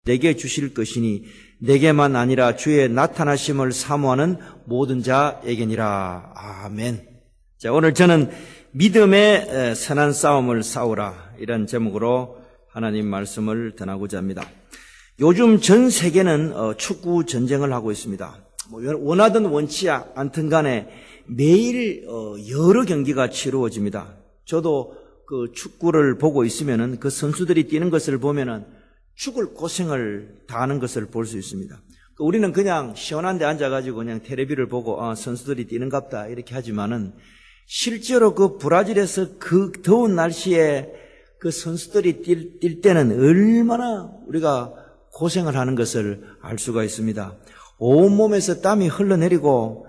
내게 주실 것이니 내게만 아니라 주의 나타나심을 사모하는 모든 자에게니라. 아멘. 자, 오늘 저는 믿음의 선한 싸움을 싸우라, 이런 제목으로 하나님 말씀을 전하고자 합니다. 요즘 전 세계는 축구 전쟁을 하고 있습니다. 원하든 원치 않든 간에 매일 여러 경기가 치루어집니다. 저도 그 축구를 보고 있으면은 그 선수들이 뛰는 것을 보면은 죽을 고생을 다하는 것을 볼 수 있습니다. 우리는 그냥 시원한 데 앉아가지고 그냥 텔레비를 보고 선수들이 뛰는갑다 이렇게 하지만은 실제로 그 브라질에서 그 더운 날씨에 그 선수들이 뛸 때는 얼마나 우리가 고생을 하는 것을 알 수가 있습니다. 온몸에서 땀이 흘러내리고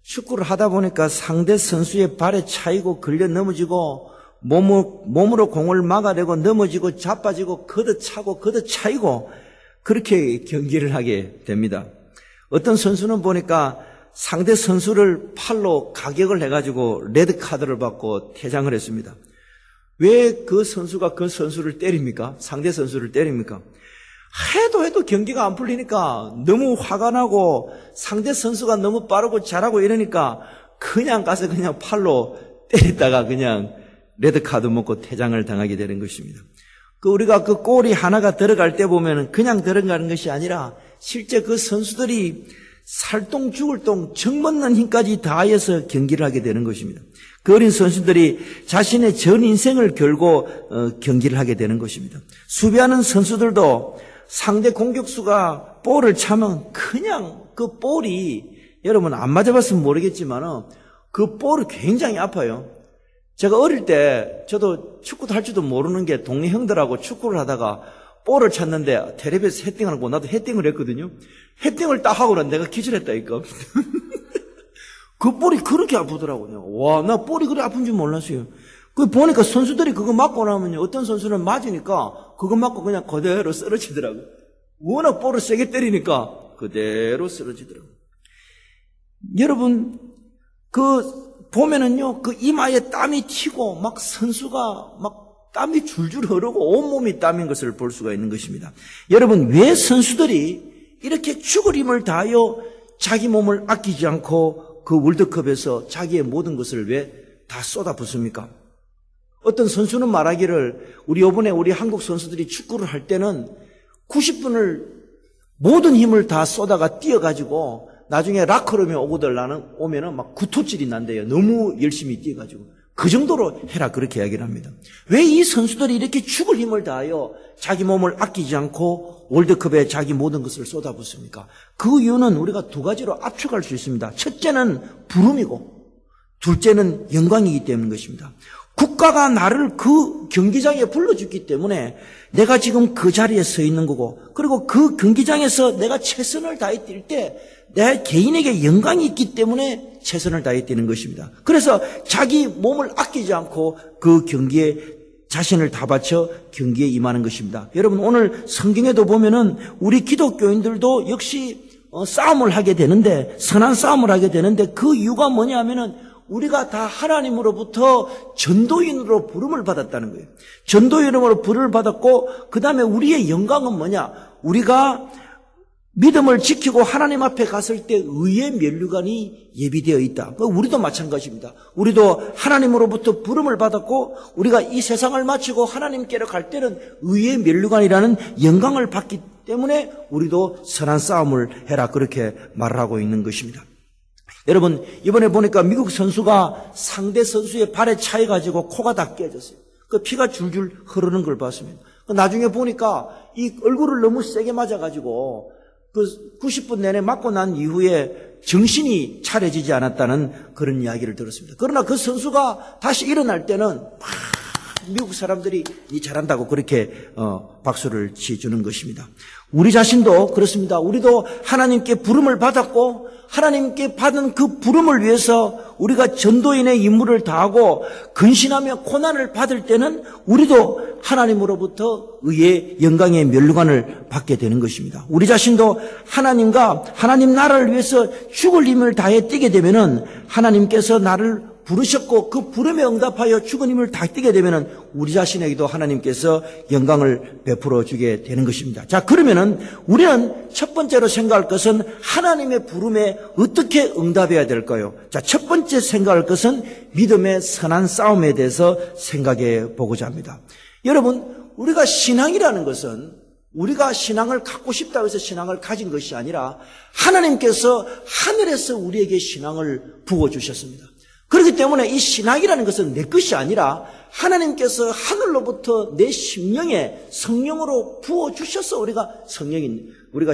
축구를 하다 보니까 상대 선수의 발에 차이고 걸려 넘어지고 몸으로 공을 막아내고 넘어지고 자빠지고 걷어차고 걷어차이고 그렇게 경기를 하게 됩니다. 어떤 선수는 보니까 상대 선수를 팔로 가격을 해가지고 레드카드를 받고 퇴장을 했습니다. 왜 그 선수가 그 선수를 때립니까? 상대 선수를 때립니까? 해도 경기가 안 풀리니까 너무 화가 나고 상대 선수가 너무 빠르고 잘하고 이러니까 그냥 가서 그냥 팔로 때리다가 그냥 레드카드 먹고 퇴장을 당하게 되는 것입니다. 우리가 그 골이 하나가 들어갈 때 보면 그냥 들어가는 것이 아니라 실제 그 선수들이 살동 죽을 동 정먹는 힘까지 다하여서 경기를 하게 되는 것입니다. 그 어린 선수들이 자신의 전 인생을 걸고 경기를 하게 되는 것입니다. 수비하는 선수들도 상대 공격수가 볼을 차면 그냥 그 볼이, 여러분 안 맞아봤으면 모르겠지만 그 볼이 굉장히 아파요. 제가 어릴 때 저도 축구도 할 줄도 모르는 게 동네 형들하고 축구를 하다가 볼을 찼는데 텔레비에서 헤딩을 하고 나도 헤딩을 했거든요. 헤딩을 딱 하고는 내가 기절했다니까. 그 볼이 그렇게 아프더라고요. 와, 나 볼이 그렇게 아픈 줄 몰랐어요. 그 보니까 선수들이 그거 맞고 나면 어떤 선수는 맞으니까 그거 맞고 그냥 그대로 쓰러지더라고요. 워낙 볼을 세게 때리니까 그대로 쓰러지더라고요. 여러분, 보면은요, 그 이마에 땀이 튀고 막 선수가 막 땀이 줄줄 흐르고 온몸이 땀인 것을 볼 수가 있는 것입니다. 여러분, 왜 선수들이 이렇게 죽을 힘을 다하여 자기 몸을 아끼지 않고 그 월드컵에서 자기의 모든 것을 왜 다 쏟아붓습니까? 어떤 선수는 말하기를 이번에 우리 한국 선수들이 축구를 할 때는 90분을 모든 힘을 다 쏟아가 뛰어가지고 나중에 라커룸에 오면은 막 구토질이 난대요. 너무 열심히 뛰어가지고. 그 정도로 해라, 그렇게 이야기를 합니다. 왜 이 선수들이 이렇게 죽을 힘을 다하여 자기 몸을 아끼지 않고 월드컵에 자기 모든 것을 쏟아붓습니까? 그 이유는 우리가 두 가지로 압축할 수 있습니다. 첫째는 부름이고 둘째는 영광이기 때문인 것입니다. 국가가 나를 그 경기장에 불러줬기 때문에 내가 지금 그 자리에 서 있는 거고, 그리고 그 경기장에서 내가 최선을 다해 뛸 때 내 개인에게 영광이 있기 때문에 최선을 다해 뛰는 것입니다. 그래서 자기 몸을 아끼지 않고 그 경기에 자신을 다 바쳐 경기에 임하는 것입니다. 여러분, 오늘 성경에도 보면은 우리 기독교인들도 역시 싸움을 하게 되는데, 선한 싸움을 하게 되는데, 그 이유가 뭐냐 하면은 우리가 다 하나님으로부터 전도인으로 부름을 받았다는 거예요. 전도인으로 부름을 받았고, 그 다음에 우리의 영광은 뭐냐? 우리가 믿음을 지키고 하나님 앞에 갔을 때 의의 면류관이 예비되어 있다. 우리도 마찬가지입니다. 우리도 하나님으로부터 부름을 받았고, 우리가 이 세상을 마치고 하나님께로 갈 때는 의의 면류관이라는 영광을 받기 때문에 우리도 선한 싸움을 해라, 그렇게 말을 하고 있는 것입니다. 여러분, 이번에 보니까 미국 선수가 상대 선수의 발에 차여가지고 코가 다 깨졌어요. 그 피가 줄줄 흐르는 걸 봤습니다. 나중에 보니까 이 얼굴을 너무 세게 맞아가지고 그 90분 내내 맞고 난 이후에 정신이 차려지지 않았다는 그런 이야기를 들었습니다. 그러나 그 선수가 다시 일어날 때는 미국 사람들이 니 잘한다고 그렇게 박수를 치주는 것입니다. 우리 자신도 그렇습니다. 우리도 하나님께 부름을 받았고 하나님께 받은 그 부름을 위해서 우리가 전도인의 임무를 다하고 근신하며 고난을 받을 때는 우리도 하나님으로부터 의의 영광의 면류관을 받게 되는 것입니다. 우리 자신도 하나님과 하나님 나라를 위해서 죽을 힘을 다해 뛰게 되면은 하나님께서 나를 부르셨고 그 부름에 응답하여 죽은 힘을 다 뛰게 되면은 우리 자신에게도 하나님께서 영광을 베풀어 주게 되는 것입니다. 자, 그러면은 우리는 첫 번째로 생각할 것은 하나님의 부름에 어떻게 응답해야 될까요? 자, 첫 번째 생각할 것은 믿음의 선한 싸움에 대해서 생각해 보고자 합니다. 여러분, 우리가 신앙이라는 것은 우리가 신앙을 갖고 싶다고 해서 신앙을 가진 것이 아니라 하나님께서 하늘에서 우리에게 신앙을 부어주셨습니다. 그렇기 때문에 이 신앙이라는 것은 내 것이 아니라 하나님께서 하늘로부터 내 심령에 성령으로 부어주셔서 우리가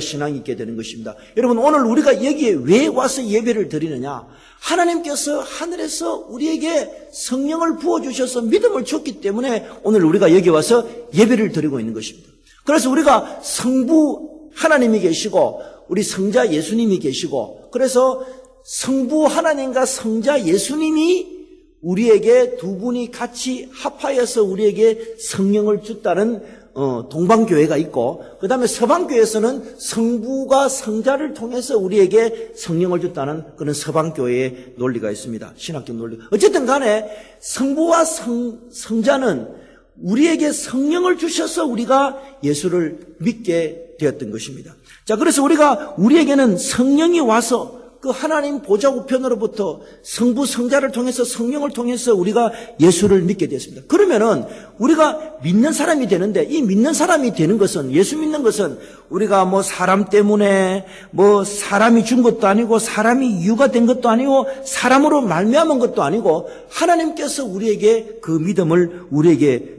신앙이 있게 되는 것입니다. 여러분, 오늘 우리가 여기에 왜 와서 예배를 드리느냐? 하나님께서 하늘에서 우리에게 성령을 부어주셔서 믿음을 줬기 때문에 오늘 우리가 여기 와서 예배를 드리고 있는 것입니다. 그래서 우리가 성부 하나님이 계시고 우리 성자 예수님이 계시고 그래서 성부 하나님과 성자 예수님이 우리에게 두 분이 같이 합하여서 우리에게 성령을 줬다는 동방교회가 있고 그 다음에 서방교회에서는 성부가 성자를 통해서 우리에게 성령을 줬다는 그런 서방교회의 논리가 있습니다. 신학적 논리. 어쨌든 간에 성부와 성자는 우리에게 성령을 주셔서 우리가 예수를 믿게 되었던 것입니다. 자, 그래서 우리에게는 성령이 와서 그 하나님 보좌 우편으로부터 성부 성자를 통해서 성령을 통해서 우리가 예수를 믿게 되었습니다. 그러면은 우리가 믿는 사람이 되는데 이 믿는 사람이 되는 것은 예수 믿는 것은 우리가 뭐 사람 때문에 뭐 사람이 준 것도 아니고 사람이 이유가 된 것도 아니고 사람으로 말미암은 것도 아니고 하나님께서 우리에게 그 믿음을 우리에게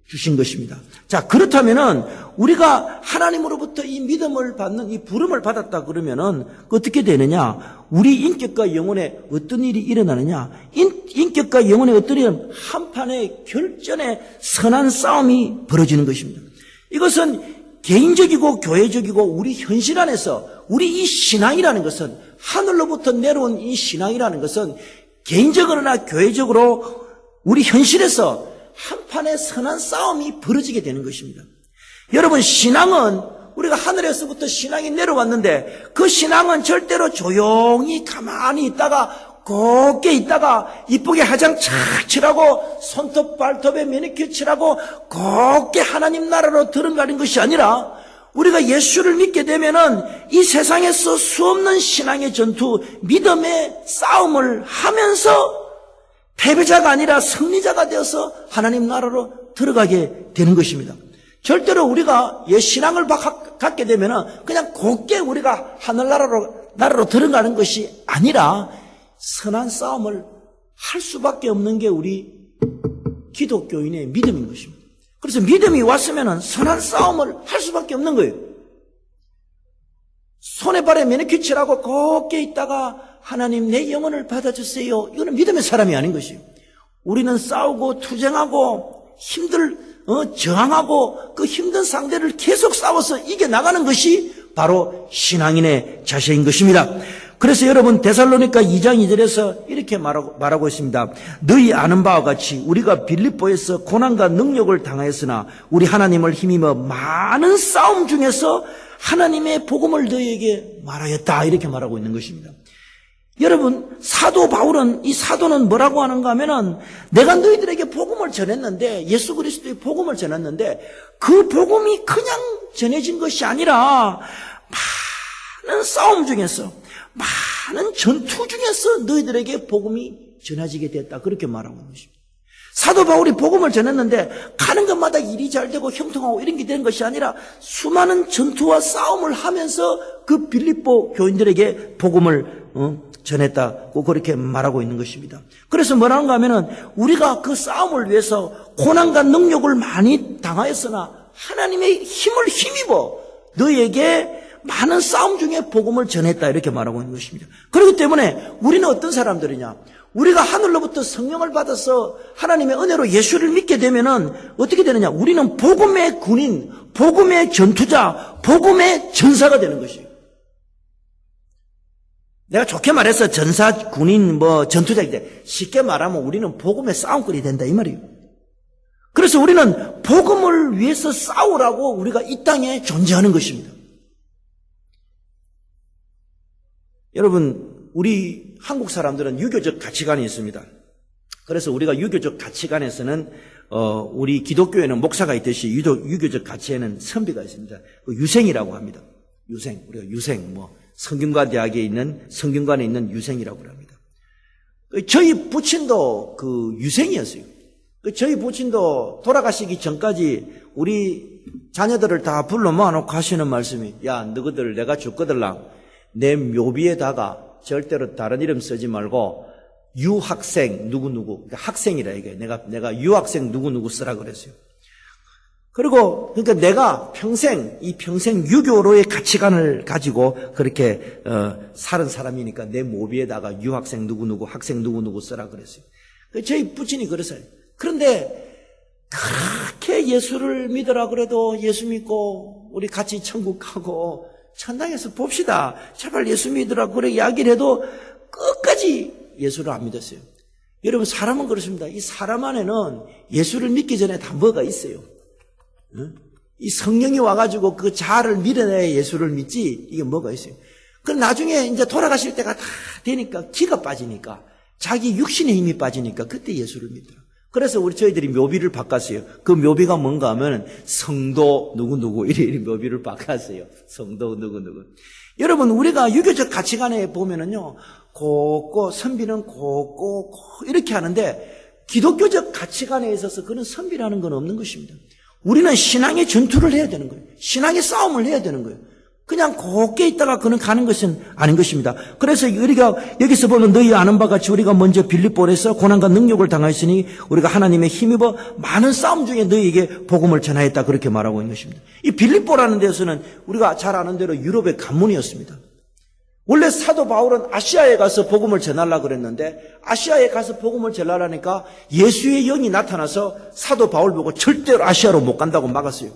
주신 것입니다. 자, 그렇다면은 우리가 하나님으로부터 이 믿음을 받는 이 부름을 받았다 그러면은 어떻게 되느냐? 우리 인격과 영혼에 어떤 일이 일어나느냐? 인격과 영혼에 어떤 일은 한판의 결전의 선한 싸움이 벌어지는 것입니다. 이것은 개인적이고 교회적이고 우리 현실 안에서 우리 이 신앙이라는 것은 하늘로부터 내려온 이 신앙이라는 것은 개인적으로나 교회적으로 우리 현실에서 한판의 선한 싸움이 벌어지게 되는 것입니다. 여러분, 신앙은 우리가 하늘에서부터 신앙이 내려왔는데 그 신앙은 절대로 조용히 가만히 있다가 곱게 있다가 이쁘게 화장 착 칠하고 손톱 발톱에 매니큐어 칠하고 곱게 하나님 나라로 들어가는 것이 아니라 우리가 예수를 믿게 되면은 이 세상에서 수없는 신앙의 전투, 믿음의 싸움을 하면서 패배자가 아니라 승리자가 되어서 하나님 나라로 들어가게 되는 것입니다. 절대로 우리가 신앙을 갖게 되면은 그냥 곱게 우리가 하늘나라로 들어가는 것이 아니라 선한 싸움을 할 수밖에 없는 게 우리 기독교인의 믿음인 것입니다. 그래서 믿음이 왔으면은 선한 싸움을 할 수밖에 없는 거예요. 손에 발에 매니큐어 칠하고 곱게 있다가 하나님 내 영혼을 받아주세요. 이거는 믿음의 사람이 아닌 것이에요. 우리는 싸우고 투쟁하고 저항하고 그 힘든 상대를 계속 싸워서 이겨나가는 것이 바로 신앙인의 자세인 것입니다. 그래서 여러분 데살로니가 2장 2절에서 이렇게 말하고 있습니다. 너희 아는 바와 같이 우리가 빌립보에서 고난과 능력을 당하였으나 우리 하나님을 힘입어 많은 싸움 중에서 하나님의 복음을 너희에게 말하였다. 이렇게 말하고 있는 것입니다. 여러분, 사도 바울은 이 사도는 뭐라고 하는가 하면은 내가 너희들에게 복음을 전했는데 예수 그리스도의 복음을 전했는데 그 복음이 그냥 전해진 것이 아니라 많은 싸움 중에서 많은 전투 중에서 너희들에게 복음이 전해지게 됐다. 그렇게 말하고 있는 것입니다. 사도 바울이 복음을 전했는데 가는 것마다 일이 잘 되고 형통하고 이런 게 되는 것이 아니라 수많은 전투와 싸움을 하면서 그 빌립보 교인들에게 복음을 전했다고 그렇게 말하고 있는 것입니다. 그래서 뭐라는가 하면은 우리가 그 싸움을 위해서 고난과 능력을 많이 당하였으나 하나님의 힘을 힘입어 너희에게 많은 싸움 중에 복음을 전했다. 이렇게 말하고 있는 것입니다. 그렇기 때문에 우리는 어떤 사람들이냐? 우리가 하늘로부터 성령을 받아서 하나님의 은혜로 예수를 믿게 되면은 어떻게 되느냐? 우리는 복음의 군인, 복음의 전투자, 복음의 전사가 되는 것이에요. 내가 좋게 말해서 전사, 군인, 전투자인데 쉽게 말하면 우리는 복음의 싸움꾼이 된다 이 말이에요. 그래서 우리는 복음을 위해서 싸우라고 우리가 이 땅에 존재하는 것입니다. 여러분, 우리 한국 사람들은 유교적 가치관이 있습니다. 그래서 우리가 유교적 가치관에서는 우리 기독교에는 목사가 있듯이 유교적 가치에는 선비가 있습니다. 그 유생이라고 합니다. 유생, 우리가 유생, 성균관 대학에 있는 성균관에 있는 유생이라고 합니다. 저희 부친도 그 유생이었어요. 저희 부친도 돌아가시기 전까지 우리 자녀들을 다 불러 모아놓고 하시는 말씀이, 야, 너희들 내가 죽거들랑 내 묘비에다가 절대로 다른 이름 쓰지 말고 유학생 누구누구, 그러니까 학생이라 이게 내가 유학생 누구누구 쓰라 그랬어요. 그리고 그러니까 내가 평생 유교로의 가치관을 가지고 그렇게 사는 사람이니까 내 묘비에다가 유학생 누구누구, 학생 누구누구 쓰라 그랬어요. 저희 부친이 그랬어요. 그런데 그렇게 예수를 믿으라 그래도 예수 믿고 우리 같이 천국 가고 천당에서 봅시다. 제발 예수 믿으라 그래 이야기를 해도 끝까지 예수를 안 믿었어요. 여러분, 사람은 그렇습니다. 이 사람 안에는 예수를 믿기 전에 다 뭐가 있어요. 이 성령이 와가지고 그 자아를 밀어내야 예수를 믿지, 이게 뭐가 있어요. 그럼 나중에 이제 돌아가실 때가 다 되니까 기가 빠지니까 자기 육신의 힘이 빠지니까 그때 예수를 믿더라. 그래서 저희들이 묘비를 바꿨어요. 그 묘비가 뭔가 하면 성도 누구누구 이래 묘비를 바꿨어요. 성도 누구누구. 여러분, 우리가 유교적 가치관에 보면은요, 선비는 고 이렇게 하는데 기독교적 가치관에 있어서 그런 선비라는 건 없는 것입니다. 우리는 신앙의 전투를 해야 되는 거예요. 신앙의 싸움을 해야 되는 거예요. 그냥 곱게 있다가 그는 가는 것은 아닌 것입니다. 그래서 우리가 여기서 보면 너희 아는 바 같이 우리가 먼저 빌립보에서 고난과 능력을 당하였으니 우리가 하나님의 힘입어 많은 싸움 중에 너희에게 복음을 전하였다, 그렇게 말하고 있는 것입니다. 이 빌립보라는 데서는 우리가 잘 아는 대로 유럽의 관문이었습니다. 원래 사도 바울은 아시아에 가서 복음을 전하려고 그랬는데 아시아에 가서 복음을 전하려니까 예수의 영이 나타나서 사도 바울 보고 절대로 아시아로 못 간다고 막았어요.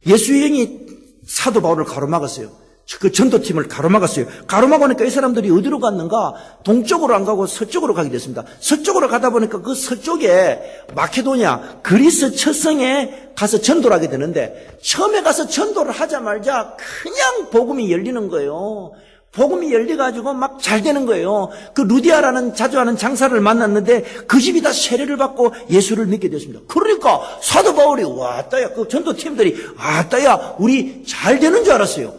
예수의 영이 사도 바울을 가로막았어요. 그 전도팀을 가로막았어요. 가로막으니까 이 사람들이 어디로 갔는가? 동쪽으로 안 가고 서쪽으로 가게 됐습니다. 서쪽으로 가다 보니까 그 서쪽에 마케도니아, 그리스 처성에 가서 전도를 하게 되는데 처음에 가서 전도를 하자마자 그냥 복음이 열리는 거예요. 복음이 열려가지고 막 잘 되는 거예요. 그 루디아라는 자주 하는 장사를 만났는데 그 집이 다 세례를 받고 예수를 믿게 됐습니다. 그러니까 사도 바울이 왔다야, 그 전도팀들이 왔다야, 우리 잘 되는 줄 알았어요.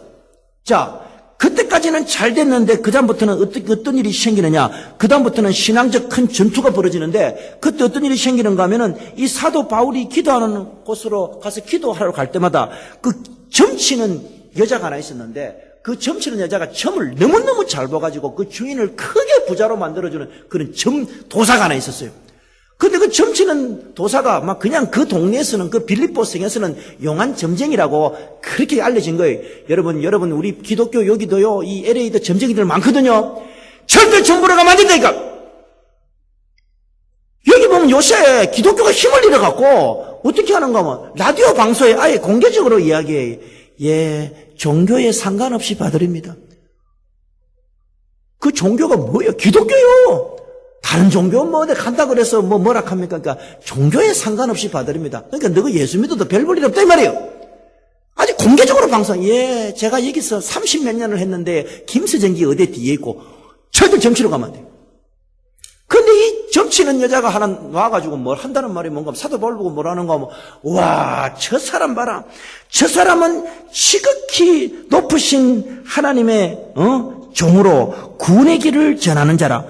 자, 그때까지는 잘 됐는데 그다음부터는 어떤 일이 생기느냐? 그다음부터는 신앙적 큰 전투가 벌어지는데 그때 어떤 일이 생기는가 하면은 이 사도 바울이 기도하는 곳으로 가서 기도하러 갈 때마다 그 점치는 여자가 하나 있었는데 그 점치는 여자가 점을 너무너무 잘 봐가지고 그 주인을 크게 부자로 만들어주는 그런 도사가 하나 있었어요. 근데 그 점치는 도사가 막 그냥 그 동네에서는, 그 빌립보 성에서는 용한 점쟁이라고 그렇게 알려진 거예요. 여러분, 우리 기독교 여기도요, 이 LA도 점쟁이들 많거든요. 절대 점부러 가면 안 된다니까! 여기 보면 요새 기독교가 힘을 잃어갖고 어떻게 하는가 하면 라디오 방송에 아예 공개적으로 이야기해요. 예, 종교에 상관없이 봐드립니다. 그 종교가 뭐예요? 기독교요. 다른 종교는 어디 간다 그래서 뭐라 합니까? 그러니까 종교에 상관없이 봐드립니다. 그러니까 너가 예수 믿어도 별 볼 일 없다 이 말이에요. 아직 공개적으로 방송. 예, 제가 여기서 30몇 년을 했는데 김서정기 어디 뒤에 있고 절대 점치러 가면 안 돼요. 근데 이 점치는 여자가 하나 와가지고 뭘 한다는 말이 뭔가, 사도 바울 보고 뭐라는 거 하면, 와, 저 사람 봐라. 저 사람은 지극히 높으신 하나님의 종으로 구원의 길을 전하는 자라.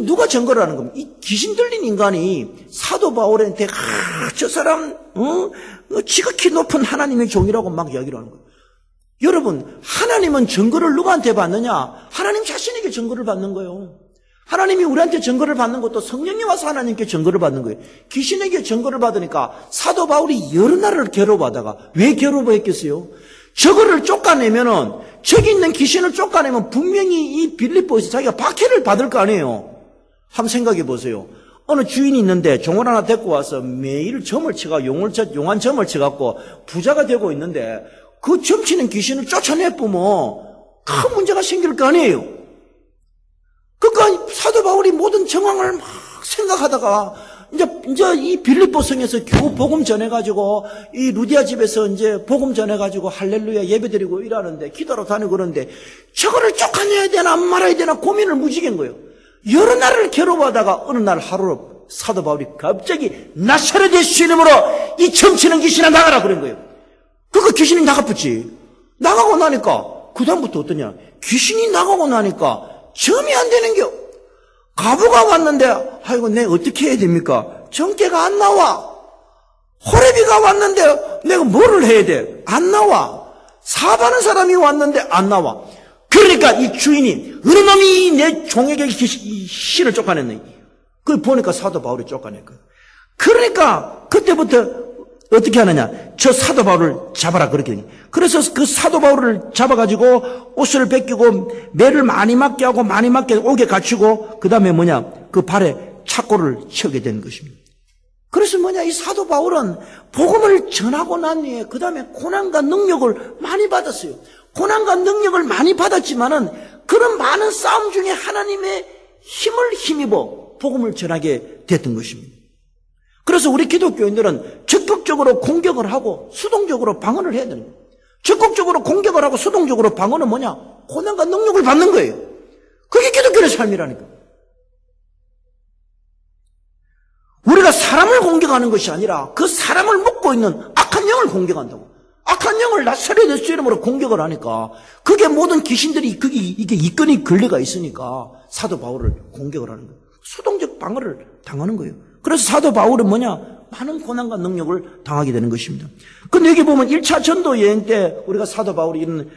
누가 증거를 하는 겁니까? 이 귀신 들린 인간이 사도 바울한테, 저 사람, 지극히 높은 하나님의 종이라고 막 이야기를 하는 거예요. 여러분, 하나님은 증거를 누구한테 받느냐? 하나님 자신에게 증거를 받는 거예요. 하나님이 우리한테 증거를 받는 것도 성령이 와서 하나님께 증거를 받는 거예요. 귀신에게 증거를 받으니까 사도 바울이 여러 날을 괴로워하다가, 왜 괴로워했겠어요? 저거를 쫓아내면은, 저기 있는 귀신을 쫓아내면 분명히 이 빌립보에서 자기가 박해를 받을 거 아니에요. 한번 생각해 보세요. 어느 주인이 있는데 종을 하나 데리고 와서 매일 점을 쳐가 용한 점을 쳐갖고 부자가 되고 있는데 그 점치는 귀신을 쫓아내보면 큰 문제가 생길 거 아니에요. 그러니까 사도 바울이 모든 정황을 막 생각하다가 이제 이 빌립보 성에서 겨우 복음 전해가지고 이 루디아 집에서 이제 복음 전해가지고 할렐루야 예배드리고 이러는데 기도로 다니고 그러는데 저거를 쫓아내야 되나 안 말아야 되나 고민을 무지개인 거예요. 여러 날을 괴로워하다가 어느 날 하루 사도 바울이 갑자기 나사렛 예수 이름으로 이 점치는 귀신아 나가라 그런 거예요. 그러니까 귀신이 나가붙지. 나가고 나니까 그 다음부터 어떠냐? 귀신이 나가고 나니까 점이 안 되는겨. 가부가 왔는데 아이고 내 어떻게 해야 됩니까? 정계가 안 나와. 호레비가 왔는데 내가 뭐를 해야 돼? 안 나와. 사바는 사람이 왔는데 안 나와. 그러니까 이 주인이 어느 놈이 내 종에게 이 신을 쫓아냈네. 그걸 보니까 사도 바울이 쫓아냈거든. 그러니까 그때부터 어떻게 하느냐? 저 사도 바울을 잡아라 그렇게. 그래서 그 사도 바울을 잡아가지고 옷을 벗기고 매를 많이 맞게 하고 많이 맞게 옥에 갇히고 그 다음에 그 발에 착고를 쳐게 된 것입니다. 그래서 이 사도 바울은 복음을 전하고 난 후에 그 다음에 고난과 능력을 많이 받았어요. 고난과 능력을 많이 받았지만은 그런 많은 싸움 중에 하나님의 힘을 힘입어 복음을 전하게 됐던 것입니다. 그래서 우리 기독교인들은 적극적으로 공격을 하고 수동적으로 방어를 해야 되는 거예요. 적극적으로 공격을 하고 수동적으로 방어는 고난과 능력을 받는 거예요. 그게 기독교의 삶이라니까. 우리가 사람을 공격하는 것이 아니라 그 사람을 먹고 있는 악한 영을 공격한다고. 악한 영을 나사렛 예수 이름으로 공격을 하니까 그게 모든 귀신들이 이게 이건이 걸려가 있으니까 사도 바울을 공격을 하는 거예요. 수동적 방어를 당하는 거예요. 그래서 사도 바울은 많은 고난과 능력을 당하게 되는 것입니다. 근데 여기 보면 1차 전도 여행 때 우리가 사도 바울이 이런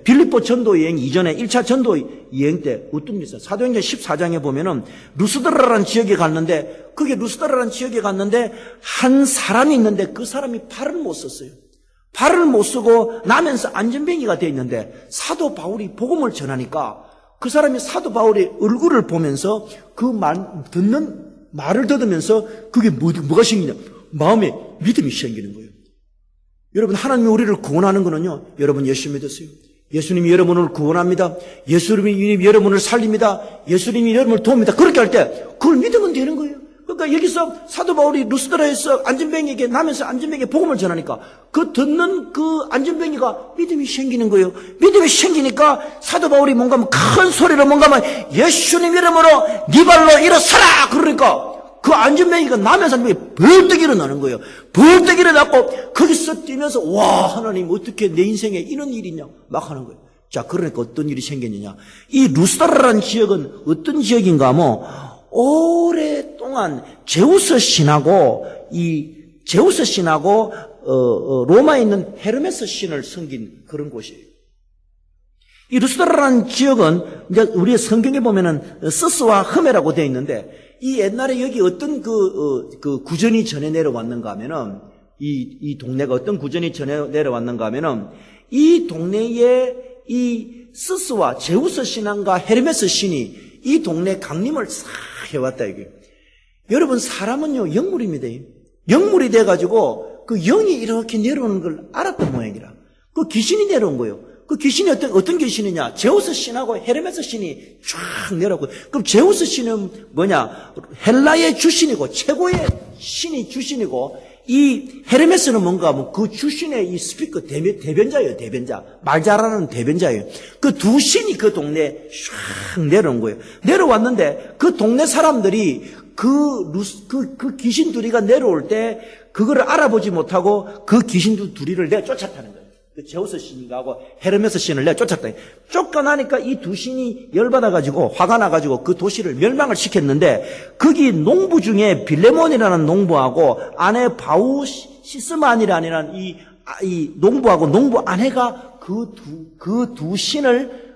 빌립보 전도 여행 이전에 1차 전도 여행 때 어떤 일이 있어요? 사도행전 14장에 보면은 루스드라라는 지역에 갔는데 그게 루스드라라는 지역에 갔는데 한 사람이 있는데 그 사람이 발을 못 썼어요. 발을 못 쓰고 나면서 안전뱅이가 되어 있는데 사도 바울이 복음을 전하니까 그 사람이 사도 바울의 얼굴을 보면서 그 말을 듣으면서 그게 뭐가 생기냐? 마음에 믿음이 생기는 거예요. 여러분, 하나님이 우리를 구원하는 거는요, 여러분 예수 믿으세요. 예수님이 여러분을 구원합니다. 예수님이 여러분을 살립니다. 예수님이 여러분을 도웁니다. 그렇게 할 때 그걸 믿으면 되는 거예요. 그러니까 여기서 사도 바울이 루스드라에서 안전뱅이에게 나면서 안전뱅이에 복음을 전하니까 그 듣는 그 안전뱅이가 믿음이 생기는 거예요. 믿음이 생기니까 사도 바울이 큰 소리로 예수님 이름으로 네 발로 일어서라 그러니까 그 안전뱅이가 나면서 벌떡 일어나는 거예요. 벌떡 일어나고 거기서 뛰면서 와 하나님 어떻게 내 인생에 이런 일이 있냐 막 하는 거예요. 자 그러니까 어떤 일이 생겼느냐. 이 루스드라라는 지역은 어떤 지역인가 하면 오랫동안 제우스 신하고 로마에 있는 헤르메스 신을 섬긴 그런 곳이에요. 이 루스드라라는 지역은 이제 우리의 성경에 보면은 스스와 흠에라고 되어 있는데 이 옛날에 여기 어떤 그 구전이 전해 내려왔는가 하면은 이 동네가 어떤 구전이 전해 내려왔는가 하면은 이 동네에 이 스스와 제우스 신앙과 헤르메스 신이 이 동네 강림을 싹 해왔다 이게. 여러분 사람은요 영물입니다. 영물이 돼가지고 그 영이 이렇게 내려오는 걸 알았던 모양이라. 그 귀신이 내려온 거예요. 그 귀신이 어떤 귀신이냐? 제우스 신하고 헤르메스 신이 쫙 내려오고. 그럼 제우스 신은 헬라의 주신이고 최고의 신이 주신이고 이 헤르메스는 뭔가 하면 그 주신의 이 스피커 대변자예요. 대변자. 말 잘하는 대변자예요. 그 두 신이 그 동네에 쫙 내려온 거예요. 내려왔는데 그 동네 사람들이 그 귀신 둘이가 내려올 때 그거를 알아보지 못하고 그 귀신 둘이를 내쫓았다는 거예요. 그 제우스 신하고 헤르메스 신을 내쫓았다. 쫓겨나니까 이 두 신이 열받아가지고 화가 나가지고 그 도시를 멸망을 시켰는데 거기 농부 중에 빌레몬이라는 농부하고 아내 바우시스만이라는 이 농부하고 농부 아내가 그 두 신을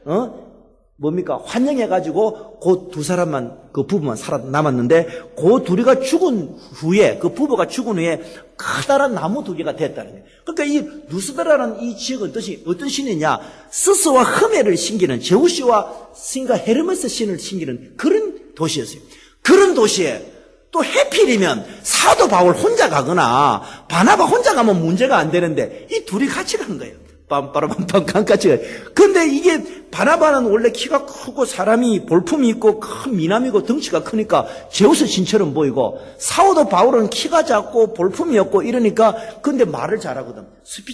환영해가지고 그 두 사람만 그 부부만 살아남았는데 그 둘이가 죽은 후에 그 부부가 죽은 후에 커다란 나무 두 개가 됐다는 거예요. 그러니까 이 루스드라라는 이 지역은 어떤 신이냐? 스스와 흠에를 신기는 제우스와 신과 헤르메스 신을 신기는 그런 도시였어요. 그런 도시에 또 해필이면 사도 바울 혼자 가거나 바나바 혼자 가면 문제가 안 되는데 이 둘이 같이 간 거예요. 빰빠라밤빰 강까지 가요. 근데 이게 바나바는 원래 키가 크고 사람이 볼품이 있고 큰 미남이고 덩치가 크니까 제우스 신처럼 보이고, 사도 바울은 키가 작고 볼품이 없고 이러니까, 근데 말을 잘하거든.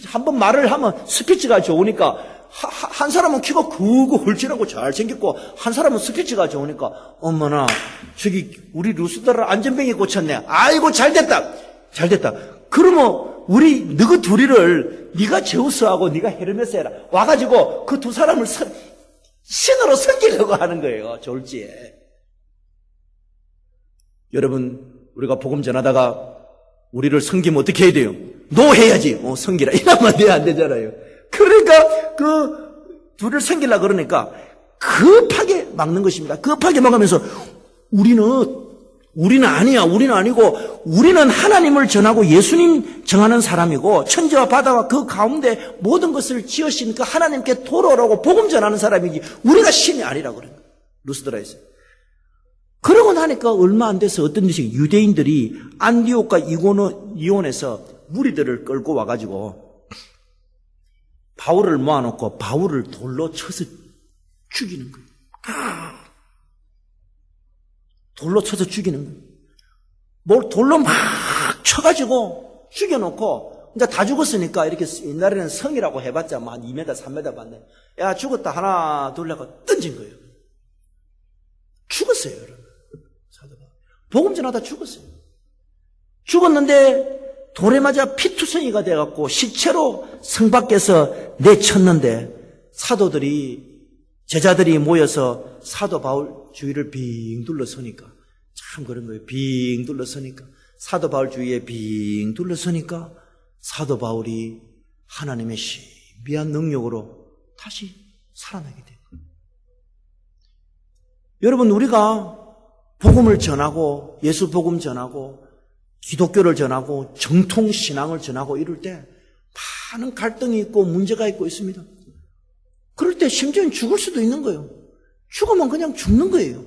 한번 말을 하면 스피치가 좋으니까, 한 사람은 키가 크고 헐칠하고 잘생겼고, 한 사람은 스피치가 좋으니까, 어머나, 저기 우리 루스드라 안전뱅이 꽂혔네. 아이고 잘됐다. 그러면 우리 너희 둘이를 네가 제우스하고 네가 헤르메스 해라. 와가지고 그 두 사람을 신으로 섬기려고 하는 거예요. 졸지에. 여러분, 우리가 복음 전하다가 우리를 섬기면 어떻게 해야 돼요? 노해야지. 섬기라. 이러면 안 되잖아요. 그러니까 그 둘을 섬기려고 그러니까 급하게 막는 것입니다. 급하게 막으면서 우리는 아니고 우리는 하나님을 전하고 예수님 정하는 사람이고 천지와 바다와 그 가운데 모든 것을 지으신 그 하나님께 돌아오라고 복음 전하는 사람이지 우리가 신이 아니라고 그래요. 루스드라에서. 그러고 나니까 얼마 안 돼서 어떤 일이 유대인들이 안디옥과 이온에서 무리들을 끌고 와가지고 바울을 모아놓고 바울을 돌로 쳐서 죽이는 거예요. 돌로 쳐서 죽이는 거예요. 뭘 돌로 막 쳐가지고 죽여놓고, 이제 다 죽었으니까 이렇게 옛날에는 성이라고 해봤자 한 2m, 3m 봤네. 야, 죽었다. 하나, 둘, 하고 던진 거예요. 죽었어요, 여러분. 복음 전하다 죽었어요. 죽었는데 돌에 맞아 피투성이가 돼갖고 시체로 성 밖에서 내쳤는데 제자들이 모여서 사도 바울 주위를 빙 둘러서니까, 참 그런 거예요. 빙 둘러서니까, 사도 바울 주위에 빙 둘러서니까 사도 바울이 하나님의 신비한 능력으로 다시 살아나게 돼요. 여러분, 우리가 복음을 전하고 예수 복음 전하고 기독교를 전하고 정통 신앙을 전하고 이럴 때 많은 갈등이 있고 문제가 있습니다. 그럴 때 심지어는 죽을 수도 있는 거예요. 죽으면 그냥 죽는 거예요.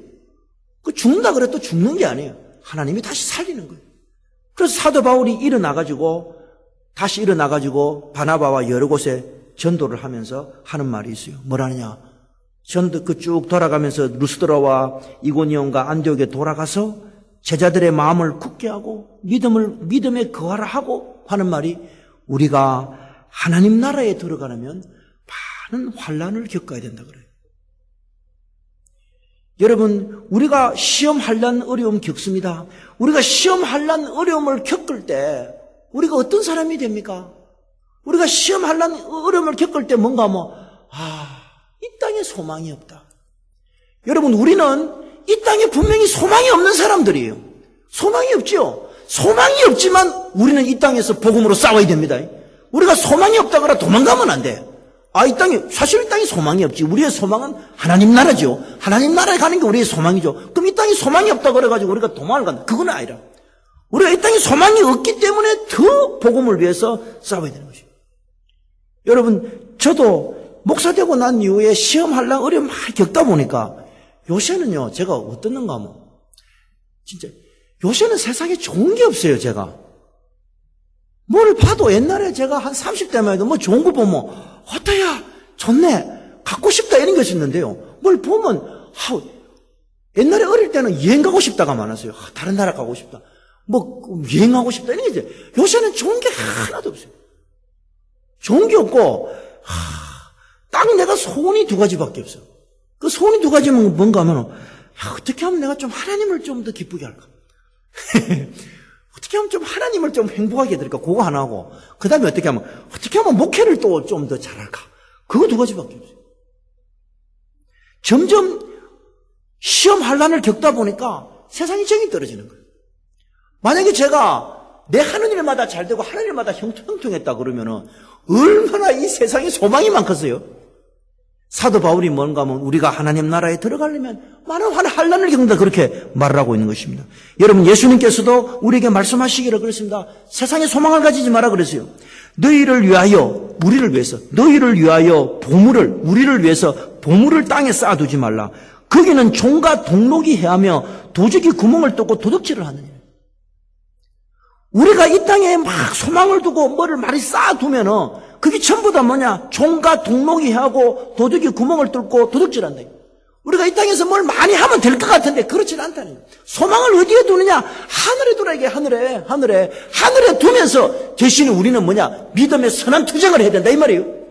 그 죽는다 그래도 죽는 게 아니에요. 하나님이 다시 살리는 거예요. 그래서 사도 바울이 다시 일어나가지고 바나바와 여러 곳에 전도를 하면서 하는 말이 있어요. 뭐라느냐? 쭉 돌아가면서 루스드라와 이고니온과 안디옥에 돌아가서 제자들의 마음을 굳게 하고 믿음에 거하라 하고 하는 말이, 우리가 하나님 나라에 들어가려면 많은 환난을 겪어야 된다 그래요. 여러분, 우리가 시험 환난 어려움 겪습니다. 우리가 시험 환난 어려움을 겪을 때 우리가 어떤 사람이 됩니까? 우리가 시험 환난 어려움을 겪을 때 뭔가 이 땅에 소망이 없다. 여러분, 우리는 이 땅에 분명히 소망이 없는 사람들이에요. 소망이 없지요. 소망이 없지만 우리는 이 땅에서 복음으로 싸워야 됩니다. 우리가 소망이 없다거나 도망가면 안 돼. 사실 이 땅에 소망이 없지. 우리의 소망은 하나님 나라죠. 하나님 나라에 가는 게 우리의 소망이죠. 그럼 이 땅에 소망이 없다고 그래가지고 우리가 도망을 간다. 그건 아니라. 우리가 이 땅에 소망이 없기 때문에 더 복음을 위해서 싸워야 되는 것이죠. 여러분, 저도 목사 되고 난 이후에 시험하려면 어려움 많이 겪다 보니까 요새는요, 제가 어떻는가 하면, 진짜, 요새는 세상에 좋은 게 없어요, 제가. 뭘 봐도 옛날에 제가 한 30대만 해도 좋은 거 보면, 어때야, 좋네, 갖고 싶다 이런 것이 있는데요. 뭘 보면, 옛날에 어릴 때는 여행 가고 싶다가 많았어요. 다른 나라 가고 싶다. 여행하고 싶다 이런 게 이제, 요새는 좋은 게 하나도 없어요. 좋은 게 없고, 딱 내가 소원이 2가지밖에 없어요. 그 소원이 2가지면 뭔가 하면, 어떻게 하면 내가 좀 하나님을 좀 더 기쁘게 할까? 어떻게 하면 좀 하나님을 좀 행복하게 해드릴까? 그거 하나 하고, 그 다음에 어떻게 하면 목회를 또 좀 더 잘할까? 그거 2가지밖에 없어요. 점점 시험 환난을 겪다 보니까 세상이 정이 떨어지는 거예요. 만약에 제가 내 하는 일마다 잘 되고 하는 일마다 형통했다 그러면은 얼마나 이 세상에 소망이 많겠어요? 사도 바울이 뭔가 하면 우리가 하나님 나라에 들어가려면 많은 환난을 겪는다 그렇게 말을 하고 있는 것입니다. 여러분, 예수님께서도 우리에게 말씀하시기를 그랬습니다. 세상에 소망을 가지지 마라 그랬어요. 우리를 위하여 우리를 위해서 보물을 땅에 쌓아두지 말라. 거기는 종과 동록이 해하며 도적이 구멍을 뚫고 도둑질을 하느니라. 우리가 이 땅에 막 소망을 두고 뭐를 많이 쌓아두면은 그게 전부 다 뭐냐? 종과 동록이 하고 도둑이 구멍을 뚫고 도둑질한다. 우리가 이 땅에서 뭘 많이 하면 될 것 같은데 그렇지 않다는 거예요. 소망을 어디에 두느냐? 하늘에 두라 이게 하늘에 두면서 대신에 우리는 뭐냐? 믿음의 선한 투쟁을 해야 된다 이 말이에요.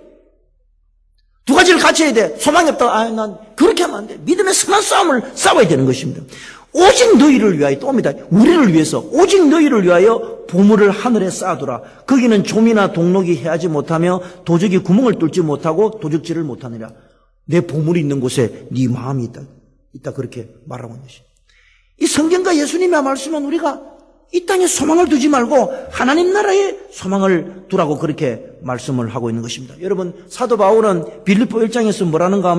두 가지를 같이 해야 돼. 소망이 없다. 난 그렇게 하면 안 돼. 믿음의 선한 싸움을 싸워야 되는 것입니다. 오직 너희를 위하여 또 옵니다. 우리를 위해서 오직 너희를 위하여 보물을 하늘에 쌓아두라. 거기는 좀이나 동록이 해하지 못하며 도적이 구멍을 뚫지 못하고 도적질을 못하느라. 내 보물이 있는 곳에 네 마음이 있다 그렇게 말하고 있는 것입니다. 이 성경과 예수님의 말씀은 우리가 이 땅에 소망을 두지 말고 하나님 나라에 소망을 두라고 그렇게 말씀을 하고 있는 것입니다. 여러분 사도 바울은 빌립보 1장에서 뭐라는가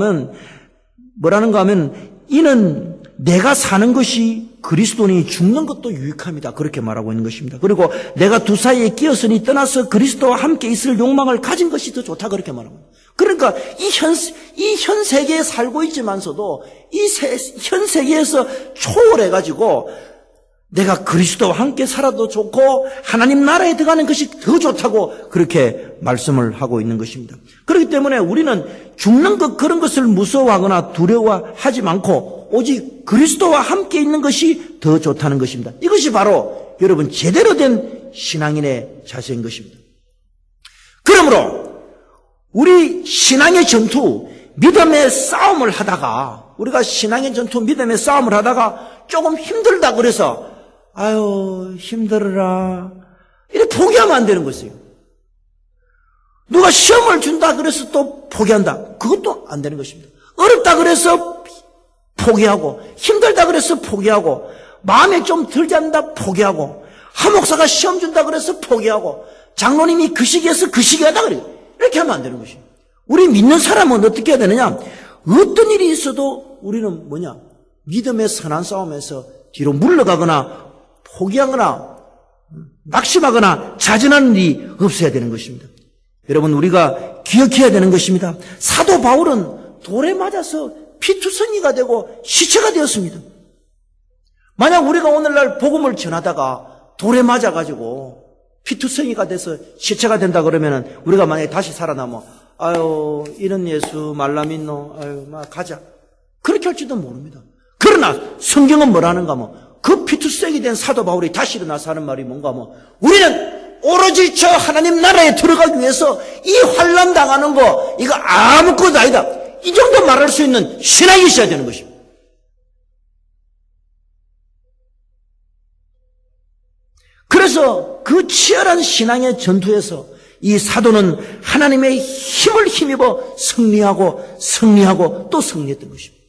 하면 이는 내가 사는 것이 그리스도니 죽는 것도 유익합니다. 그렇게 말하고 있는 것입니다. 그리고 내가 두 사이에 끼었으니 떠나서 그리스도와 함께 있을 욕망을 가진 것이 더 좋다. 그렇게 말하고 있습니다. 그러니까 이 현 세계에 살고 있지만서도 현 세계에서 초월해가지고 내가 그리스도와 함께 살아도 좋고 하나님 나라에 들어가는 것이 더 좋다고 그렇게 말씀을 하고 있는 것입니다. 그렇기 때문에 우리는 죽는 것 그런 것을 무서워하거나 두려워하지 않고 오직 그리스도와 함께 있는 것이 더 좋다는 것입니다. 이것이 바로 여러분 제대로 된 신앙인의 자세인 것입니다. 그러므로 우리 신앙의 전투, 믿음의 싸움을 하다가 우리가 신앙의 전투, 믿음의 싸움을 하다가 조금 힘들다 그래서 아유 힘들어라 이렇게 포기하면 안 되는 것이에요. 누가 시험을 준다 그래서 또 포기한다. 그것도 안 되는 것입니다. 어렵다 그래서 포기하고 힘들다 그래서 포기하고 마음에 좀 들지 않는다 포기하고 하목사가 시험 준다 그래서 포기하고 장로님이 그 시기에서 그 시기 하다 그래요. 이렇게 하면 안 되는 것입니다. 우리 믿는 사람은 어떻게 해야 되느냐? 어떤 일이 있어도 우리는 뭐냐? 믿음의 선한 싸움에서 뒤로 물러가거나 포기하거나 낙심하거나 자진하는 일이 없어야 되는 것입니다. 여러분 우리가 기억해야 되는 것입니다. 사도 바울은 돌에 맞아서 피투성이가 되고 시체가 되었습니다. 만약 우리가 오늘날 복음을 전하다가 돌에 맞아가지고 피투성이가 돼서 시체가 된다 그러면은 우리가 만약에 다시 살아나면 아유 이런 예수 말라 믿노 아유 막 가자 그렇게 할지도 모릅니다. 그러나 성경은 뭐라는가 하면 그 피투성이 된 사도 바울이 다시 일어나서 하는 말이 뭔가 하면 우리는 오로지 저 하나님 나라에 들어가기 위해서 이 환난 당하는 거 이거 아무것도 아니다. 이 정도 말할 수 있는 신앙이 있어야 되는 것입니다. 그래서 그 치열한 신앙의 전투에서 이 사도는 하나님의 힘을 힘입어 승리하고 또 승리했던 것입니다.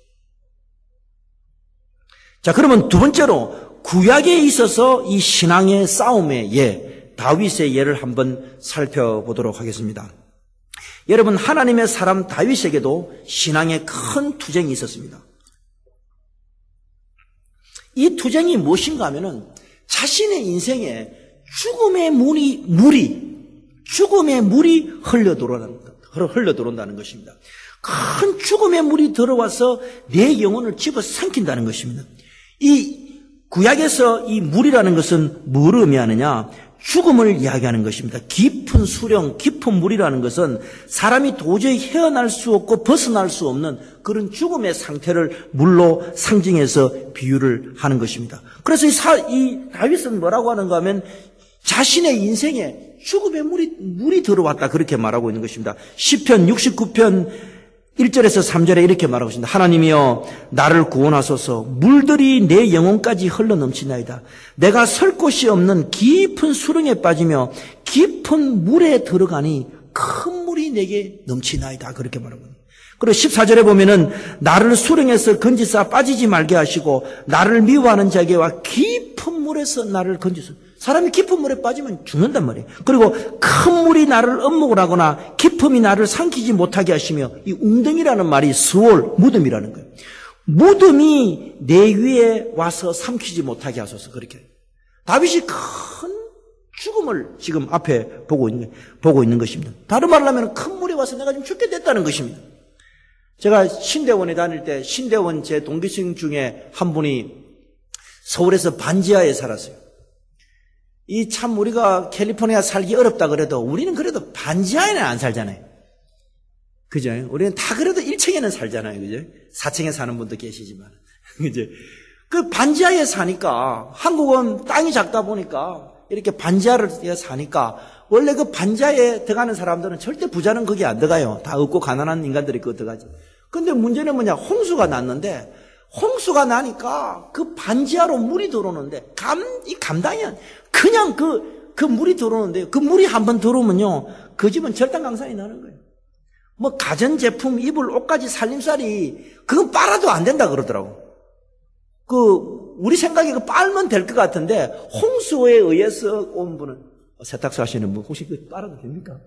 자, 그러면 두 번째로 구약에 있어서 이 신앙의 싸움의 예, 다윗의 예를 한번 살펴보도록 하겠습니다. 여러분 하나님의 사람 다윗에게도 신앙의 큰 투쟁이 있었습니다. 이 투쟁이 무엇인가 하면은 자신의 인생에 죽음의 물이 흘러들어온다는 것입니다. 큰 죽음의 물이 들어와서 내 영혼을 집어삼킨다는 것입니다. 이 구약에서 이 물이라는 것은 뭘 의미하느냐? 죽음을 이야기하는 것입니다. 깊은 수령, 깊은 물이라는 것은 사람이 도저히 헤어날 수 없고 벗어날 수 없는 그런 죽음의 상태를 물로 상징해서 비유를 하는 것입니다. 그래서 이 다윗은 뭐라고 하는가 하면 자신의 인생에 죽음의 물이 들어왔다 그렇게 말하고 있는 것입니다. 시편 69편 1절에서 3절에 이렇게 말하고 있습니다. 하나님이여 나를 구원하소서. 물들이 내 영혼까지 흘러넘치나이다. 내가 설 곳이 없는 깊은 수렁에 빠지며 깊은 물에 들어가니 큰 물이 내게 넘치나이다. 그렇게 말하고 있습니다. 그리고 14절에 보면은 나를 수렁에서 건지사 빠지지 말게 하시고 나를 미워하는 자에게와 깊은 물에서 나를 건지소서. 사람이 깊은 물에 빠지면 죽는단 말이에요. 그리고 큰 물이 나를 엄목을 하거나 깊음이 나를 삼키지 못하게 하시며 이 웅덩이라는 말이 스월, 무덤이라는 거예요. 무덤이 내 위에 와서 삼키지 못하게 하소서. 그렇게 다윗이 큰 죽음을 지금 앞에 보고 있는 것입니다. 다른 말로 하면 큰 물이 와서 내가 지금 죽게 됐다는 것입니다. 제가 신대원에 다닐 때 신대원 제 동기생 중에 한 분이 서울에서 반지하에 살았어요. 이 참 우리가 캘리포니아 살기 어렵다 그래도 우리는 그래도 반지하에는 안 살잖아요. 그죠? 우리는 다 그래도 1층에는 살잖아요. 그죠? 4층에 사는 분도 계시지만. 그죠? 그 반지하에 사니까 한국은 땅이 작다 보니까 이렇게 반지하를 사니까 원래 그 반지하에 들어가는 사람들은 절대 부자는 거기 안 들어가요. 다 없고 가난한 인간들이 그거 들어가지. 근데 문제는 뭐냐? 홍수가 났는데 홍수가 나니까 그 반지하로 물이 들어오는데 감당이 안 그냥 그 물이 들어오는데 그 물이 한번 들어오면요 그 집은 절단강산이 나는 거예요. 뭐 가전제품 입을 옷까지 살림살이 그건 빨아도 안 된다 그러더라고. 우리 생각에 그 빨면 될 것 같은데 홍수에 의해서 온 분은 세탁소 하시는 분 혹시 그 빨아도 됩니까?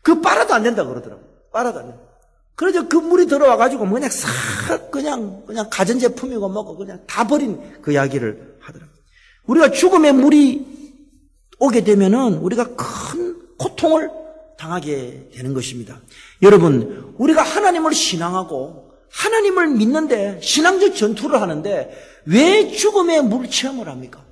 그 빨아도 안 된다 그러더라고. 빨아도 안 된다. 그래서 그 물이 들어와가지고 그냥 싹 그냥 가전제품이고 뭐고 그냥 다 버린 그 이야기를 하더라고요. 우리가 죽음의 물이 오게 되면은 우리가 큰 고통을 당하게 되는 것입니다. 여러분, 우리가 하나님을 신앙하고 하나님을 믿는데 신앙적 전투를 하는데 왜 죽음의 물 체험을 합니까?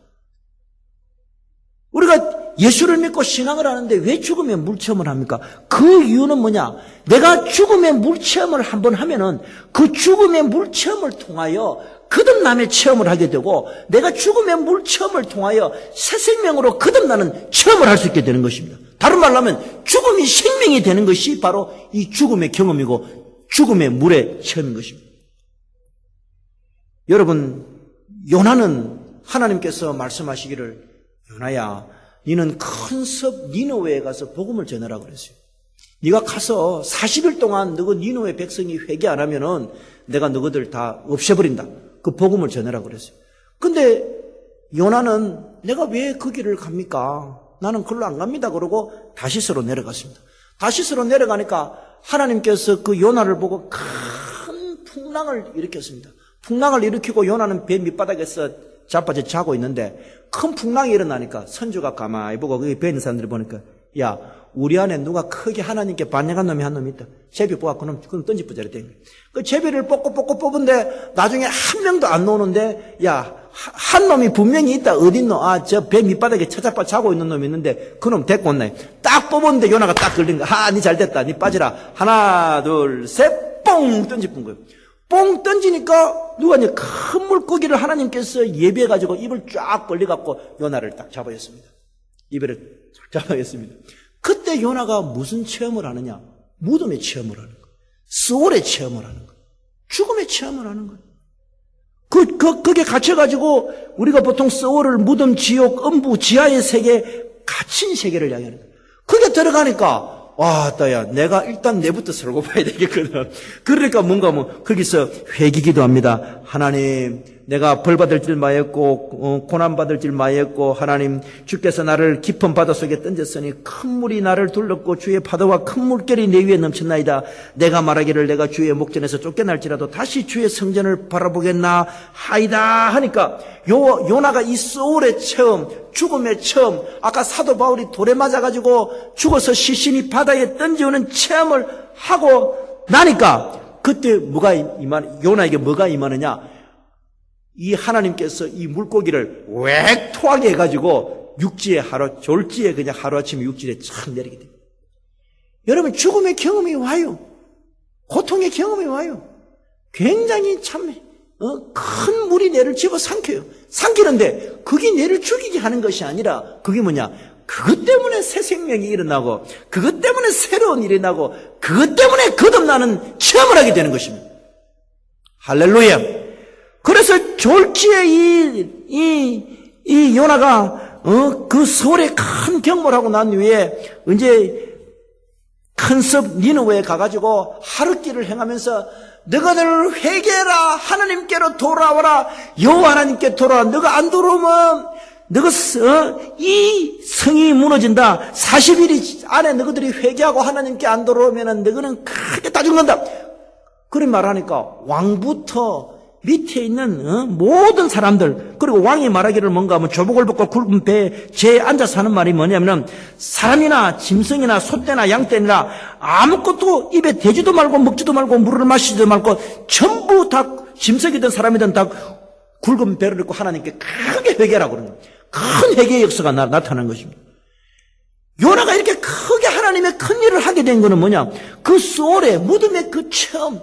우리가 예수를 믿고 신앙을 하는데 왜 죽음의 물 체험을 합니까? 그 이유는 뭐냐? 내가 죽음의 물 체험을 한번 하면은 그 죽음의 물 체험을 통하여 거듭남의 체험을 하게 되고 내가 죽음의 물 체험을 통하여 새 생명으로 거듭나는 체험을 할 수 있게 되는 것입니다. 다른 말로 하면 죽음이 생명이 되는 것이 바로 이 죽음의 경험이고 죽음의 물의 체험인 것입니다. 여러분, 요나는 하나님께서 말씀하시기를 요나야, 너는 큰 섭 니느웨에 가서 복음을 전하라 그랬어요. 네가 가서 40일 동안 너희 니느웨 백성이 회개 안 하면은 내가 너희들 다 없애버린다. 그 복음을 전하라 그랬어요. 근데 요나는 내가 왜 그 길을 갑니까? 나는 그걸로 안 갑니다. 그러고 다시스로 내려갔습니다. 다시스로 내려가니까 하나님께서 그 요나를 보고 큰 풍랑을 일으켰습니다. 풍랑을 일으키고 요나는 배 밑바닥에서 자빠져 자고 있는데 큰 풍랑이 일어나니까 선주가 가만히 보고 거기 배 있는 사람들이 보니까 야, 우리 안에 누가 크게 하나님께 반역한 놈이 한 놈이 있다. 제비 뽑았고 그럼 던지부자리 된 거야. 그 제비를 뽑고 뽑은데 나중에 한 명도 안 나오는데 야, 한 놈이 분명히 있다. 어딨노? 아, 저 배 밑바닥에 처자빠 자고 있는 놈이 있는데 그 놈 데리고 온다. 딱 뽑았는데 요나가 딱 걸린 거야. 니 잘 됐다. 니 빠지라. 하나, 둘, 셋, 뽕! 던지뿐 거예요. 뽕 던지니까 누가 이제 큰 물고기를 하나님께서 예비해가지고 입을 쫙 벌려갖고 요나를 딱 잡아였습니다. 입을 쫙 잡아였습니다. 그때 요나가 무슨 체험을 하느냐? 무덤의 체험을 하는 거예요. 스올의 체험을 하는 거예요. 죽음의 체험을 하는 거예요. 그게 갇혀가지고 우리가 보통 스올을 무덤, 지옥, 음부, 지하의 세계, 갇힌 세계를 이야기하는 거예요. 그게 들어가니까 와, 따야, 내가 일단 내부터 설고 봐야 되겠거든. 그러니까 뭔가 거기서 회기기도 합니다. 하나님, 내가 벌받을 줄 마였고, 고난받을 줄 마였고, 하나님, 주께서 나를 깊은 바다 속에 던졌으니 큰 물이 나를 둘렀고, 주의 파도와 큰 물결이 내 위에 넘쳤나이다. 내가 말하기를 내가 주의 목전에서 쫓겨날지라도 다시 주의 성전을 바라보겠나 하이다 하니까, 요나가 이 소울의 체험, 죽음의 체험, 아까 사도 바울이 돌에 맞아가지고 죽어서 시신이 바다에 던져오는 체험을 하고 나니까 그때 요나에게 뭐가 임하느냐? 이 하나님께서 이 물고기를 웩 토하게 해가지고 육지에 졸지에 그냥 하루아침에 육지에 착 내리게 됩니다. 여러분, 죽음의 경험이 와요. 고통의 경험이 와요. 굉장히 참 큰 물이 내를 집어 삼켜요. 삼키는데 그게 내를 죽이게 하는 것이 아니라 그게 뭐냐? 그것 때문에 새 생명이 일어나고 그것 때문에 새로운 일이 나고 그것 때문에 거듭나는 체험을 하게 되는 것입니다. 할렐루야. 그래서 졸지에 이 요나가 그 서울에 큰 경보를 하고 난 후에 이제 큰 섭 니느웨에 가가지고 하룻길을 행하면서 너희들 회개해라. 하나님께로 돌아와라. 여호와 하나님께 돌아와. 너가 안 돌아오면 이 성이 무너진다. 40일 안에 너희들이 회개하고 하나님께 안 돌아오면 너희는 크게 다 죽는다. 그런 말하니까 왕부터 밑에 있는 모든 사람들, 그리고 왕이 말하기를 뭔가 하면 조복을 벗고 굵은 배에 앉아서 하는 말이 뭐냐면 사람이나 짐승이나 소떼나 양떼나 아무것도 입에 대지도 말고 먹지도 말고 물을 마시지도 말고 전부 다 짐승이든 사람이든 다 굵은 배를 입고 하나님께 크게 회개하라고 그러는 거예요. 큰 회개의 역사가 나타난 것입니다. 요나가 이렇게 크게 하나님의 큰 일을 하게 된 거는 뭐냐? 그 소울의 무덤의 그 체험,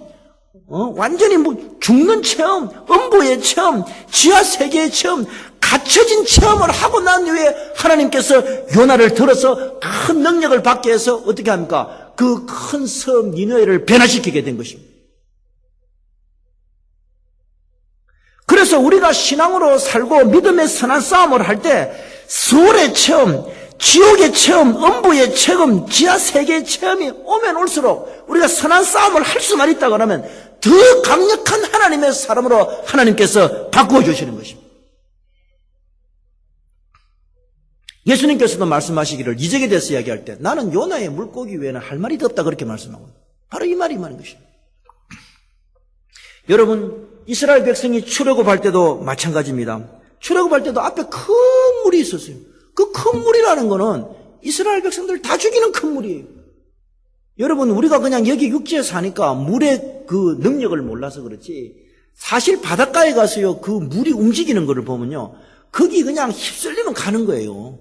완전히 죽는 체험, 음부의 체험, 지하 세계의 체험, 갇혀진 체험을 하고 난 후에 하나님께서 요나를 들어서 큰 능력을 받게 해서 어떻게 합니까? 그 큰 섬 니느웨를 변화시키게 된 것입니다. 그래서 우리가 신앙으로 살고 믿음의 선한 싸움을 할 때 소울의 체험, 지옥의 체험, 음부의 체험, 지하 세계의 체험이 오면 올수록 우리가 선한 싸움을 할 수만 있다고 하면 더 강력한 하나님의 사람으로 하나님께서 바꾸어 주시는 것입니다. 예수님께서도 말씀하시기를 이적에 대해서 이야기할 때 나는 요나의 물고기 외에는 할 말이 더 없다 그렇게 말씀하고 바로 이 말이 많은 것입니다. 여러분 이스라엘 백성이 출애굽할 때도 마찬가지입니다. 출애굽할 때도 앞에 큰 물이 있었어요. 그 큰 물이라는 거는 이스라엘 백성들 다 죽이는 큰 물이에요. 여러분 우리가 그냥 여기 육지에 사니까 물의 그 능력을 몰라서 그렇지 사실 바닷가에 가서요 그 물이 움직이는 거를 보면요 거기 그냥 휩쓸리면 가는 거예요.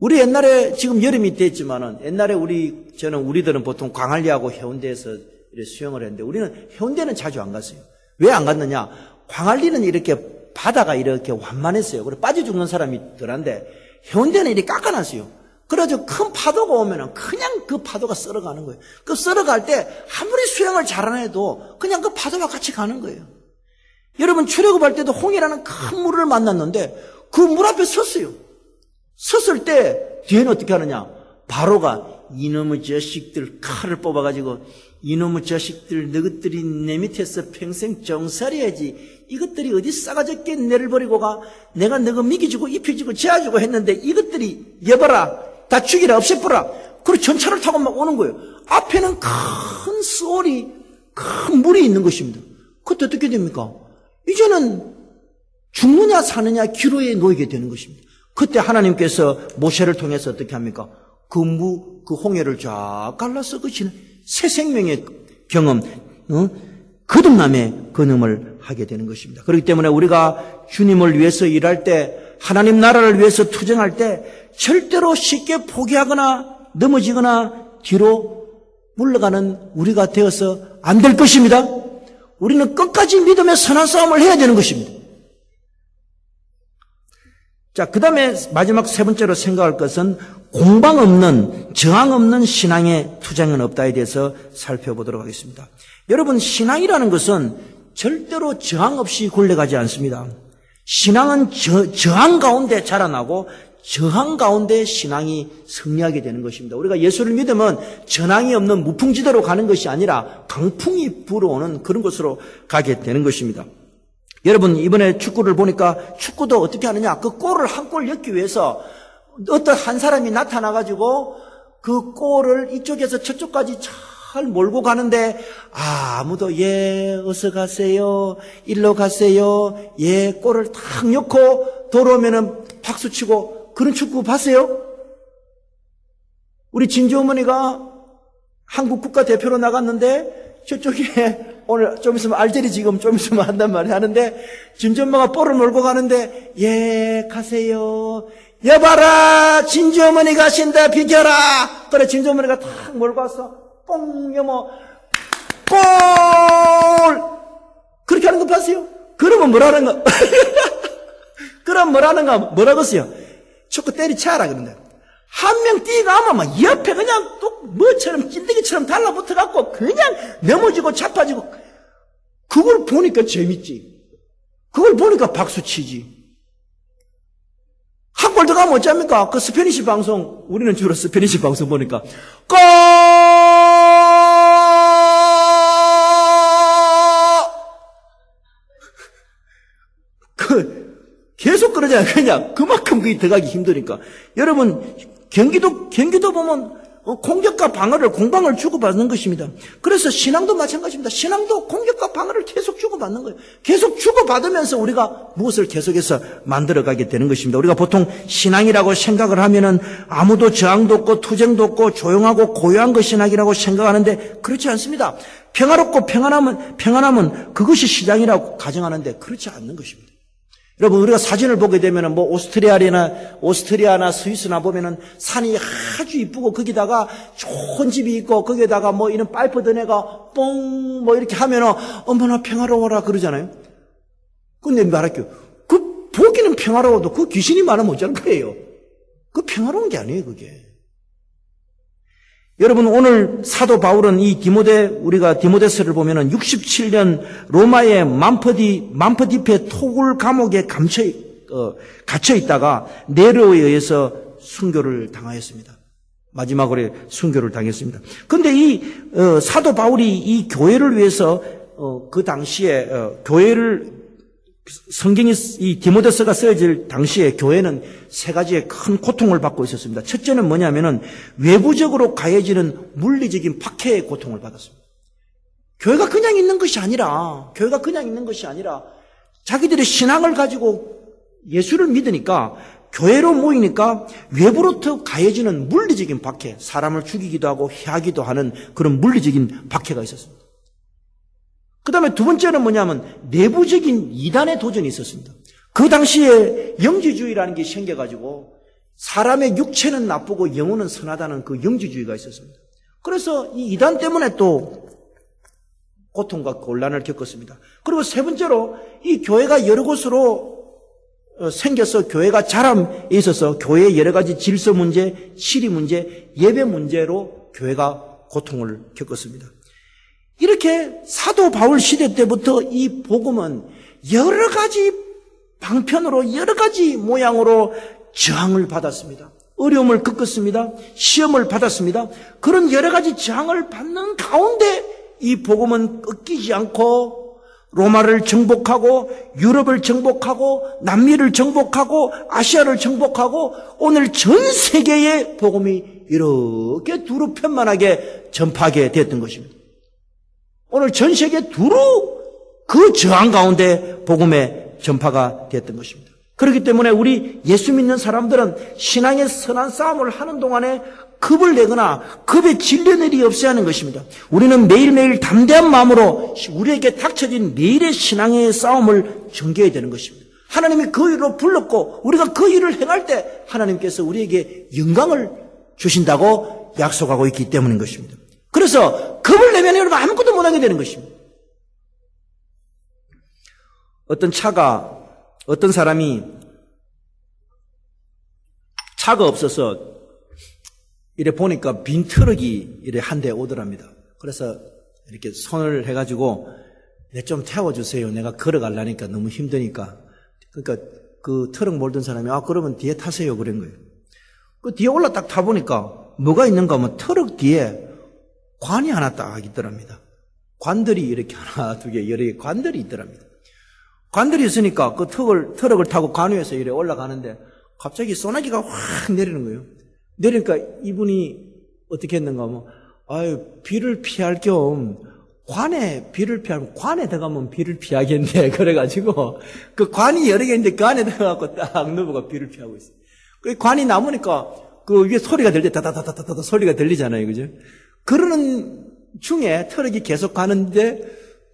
우리 옛날에 지금 여름이 됐지만은 옛날에 우리들은 보통 광안리하고 해운대에서 이렇게 수영을 했는데 우리는 해운대는 자주 안 갔어요. 왜 안 갔느냐? 광안리는 이렇게 바다가 이렇게 완만했어요. 그래 빠져 죽는 사람이 덜한데 해운대는 이렇게 깎아놨어요. 그래서 큰 파도가 오면은 그냥 그 파도가 쓸어가는 거예요. 그 쓸어갈 때 아무리 수영을 잘안 해도 그냥 그 파도와 같이 가는 거예요. 여러분 출애굽할 때도 홍해라는 큰 물을 만났는데 그 물 앞에 섰어요. 섰을 때 뒤에는 어떻게 하느냐? 바로가 이놈의 자식들 칼을 뽑아가지고 이놈의 자식들 너희들이 내 밑에서 평생 정살해야지 이것들이 어디 싸가졌게 내를 버리고 가 내가 너가 먹이주고 입혀주고 재워주고 했는데 이것들이 여봐라 다 죽이라 없애버라 그리고 전차를 타고 막 오는 거예요. 앞에는 큰 소울이 큰 물이 있는 것입니다. 그때 어떻게 됩니까? 이제는 죽느냐 사느냐 기로에 놓이게 되는 것입니다. 그때 하나님께서 모세를 통해서 어떻게 합니까? 그 홍해를 쫙 갈라서 그치는 새 생명의 경험, 거듭남의 근음을 하게 되는 것입니다. 그렇기 때문에 우리가 주님을 위해서 일할 때, 하나님 나라를 위해서 투쟁할 때 절대로 쉽게 포기하거나 넘어지거나 뒤로 물러가는 우리가 되어서 안 될 것입니다. 우리는 끝까지 믿음의 선한 싸움을 해야 되는 것입니다. 자, 그 다음에 마지막 세 번째로 생각할 것은 공방 없는, 저항 없는 신앙의 투쟁은 없다에 대해서 살펴보도록 하겠습니다. 여러분, 신앙이라는 것은 절대로 저항 없이 굴러가지 않습니다. 신앙은 저항 가운데 자라나고 저항 가운데 신앙이 승리하게 되는 것입니다. 우리가 예수를 믿으면 전항이 없는 무풍지대로 가는 것이 아니라 강풍이 불어오는 그런 곳으로 가게 되는 것입니다. 여러분 이번에 축구를 보니까 축구도 어떻게 하느냐? 그 골을 한 골 넣기 위해서 어떤 한 사람이 나타나가지고 그 골을 이쪽에서 저쪽까지 잘 몰고 가는데 아무도 예 어서 가세요 일로 가세요 예 골을 탁 넣고 돌아오면은 박수치고 그런 축구 봤어요? 우리 진주 어머니가 한국 국가대표로 나갔는데 저쪽에 오늘 좀 있으면 알제리 지금 좀 있으면 한단 말이에요. 하는데 진주 엄마가 볼을 몰고 가는데 예 가세요. 여봐라 진주 어머니 가신다 비켜라. 그래 진주 어머니가 탁 몰고 와서 뽕 여모 골 그렇게 하는 거 봤어요? 그러면 뭐라는 거? 그럼 뭐라겠어요? 축구 때리차라 그런다. 한 명 뛰어가면 막 옆에 그냥 또 뭐처럼 찐득이처럼 달라붙어갖고 그냥 넘어지고 자빠지고 그걸 보니까 재밌지. 그걸 보니까 박수치지. 한 골 더 가면 어쩝니까? 그 스페니시 방송 우리는 주로 스페니시 방송 보니까 골! 계속 그러잖아요. 그냥 그만큼 그게 들어가기 힘드니까. 여러분 경기도 보면 공격과 방어를 공방을 주고받는 것입니다. 그래서 신앙도 마찬가지입니다. 신앙도 공격과 방어를 계속 주고받는 거예요. 계속 주고받으면서 우리가 무엇을 계속해서 만들어가게 되는 것입니다. 우리가 보통 신앙이라고 생각을 하면은 아무도 저항도 없고 투쟁도 없고 조용하고 고요한 것 신앙이라고 생각하는데 그렇지 않습니다. 평화롭고 평안하면 그것이 신앙이라고 가정하는데 그렇지 않는 것입니다. 여러분, 우리가 사진을 보게 되면은 뭐 오스트리아나 스위스나 보면은 산이 아주 이쁘고 거기다가 좋은 집이 있고 거기에다가 뭐 이런 파이프 드네가 뽕 뭐 이렇게 하면은 어머나 평화로워라 그러잖아요. 근데 말할게요. 그 보기는 평화로워도 그 귀신이 많으면 어쩔 거예요. 그 평화로운 게 아니에요, 그게. 여러분, 오늘 사도 바울은 우리가 디모데서를 보면은 67년 로마의 만퍼디페 토굴 감옥에 갇혀 있다가 네로에 의해서 순교를 당하였습니다. 마지막으로 순교를 당했습니다. 근데 사도 바울이 이 교회를 위해서 그 당시에 성경이 이 디모데서가 쓰여질 당시에 교회는 세 가지의 큰 고통을 받고 있었습니다. 첫째는 뭐냐면은 외부적으로 가해지는 물리적인 박해의 고통을 받았습니다. 교회가 그냥 있는 것이 아니라 자기들의 신앙을 가지고 예수를 믿으니까 교회로 모이니까 외부로부터 가해지는 물리적인 박해, 사람을 죽이기도 하고 해하기도 하는 그런 물리적인 박해가 있었습니다. 그 다음에 두 번째는 뭐냐면 내부적인 이단의 도전이 있었습니다. 그 당시에 영지주의라는 게 생겨가지고 사람의 육체는 나쁘고 영혼은 선하다는 그 영지주의가 있었습니다. 그래서 이 이단 때문에 또 고통과 곤란을 겪었습니다. 그리고 세 번째로 이 교회가 여러 곳으로 생겨서 교회가 자람에 있어서 교회의 여러 가지 질서 문제, 시리 문제, 예배 문제로 교회가 고통을 겪었습니다. 이렇게 사도 바울 시대 때부터 이 복음은 여러 가지 방편으로 여러 가지 모양으로 저항을 받았습니다. 어려움을 겪었습니다. 시험을 받았습니다. 그런 여러 가지 저항을 받는 가운데 이 복음은 꺾이지 않고 로마를 정복하고 유럽을 정복하고 남미를 정복하고 아시아를 정복하고 오늘 전 세계의 복음이 이렇게 두루 편만하게 전파하게 됐던 것입니다. 오늘 전 세계 두루 그 저항 가운데 복음의 전파가 됐던 것입니다. 그렇기 때문에 우리 예수 믿는 사람들은 신앙의 선한 싸움을 하는 동안에 겁을 내거나 겁에 질려낼 일이 없어야 하는 것입니다. 우리는 매일매일 담대한 마음으로 우리에게 닥쳐진 매일의 신앙의 싸움을 전개해야 되는 것입니다. 하나님이 그 일로 불렀고 우리가 그 일을 행할 때 하나님께서 우리에게 영광을 주신다고 약속하고 있기 때문인 것입니다. 그래서 겁을 내면 여러분 아무것도 못하게 되는 것입니다. 어떤 사람이 차가 없어서 이래 보니까 빈 트럭이 이래 한 대 오더랍니다. 그래서 이렇게 손을 해가지고 내 좀 태워주세요. 내가 걸어가려니까 너무 힘드니까. 그러니까 그 트럭 몰던 사람이 그러면 뒤에 타세요. 그런 거예요. 그 뒤에 올라 딱 타보니까 뭐가 있는가 하면 트럭 뒤에 관이 하나 딱 있더랍니다. 관들이 이렇게 하나, 두 개, 여러 개 관들이 있더랍니다. 관들이 있으니까 그 트럭을 타고 관 위에서 이래 올라가는데 갑자기 소나기가 확 내리는 거예요. 내리니까 이분이 어떻게 했는가 하면, 비를 피할 겸 비를 피하면 관에 들어가면 비를 피하겠네. 그래가지고 그 관이 여러 개 있는데 그 안에 들어가고 딱 누부가 비를 피하고 있어요. 그 관이 남으니까 그 위에 소리가 들릴 때 다다다다다다 소리가 들리잖아요. 그죠? 그러는 중에 트럭이 계속 가는데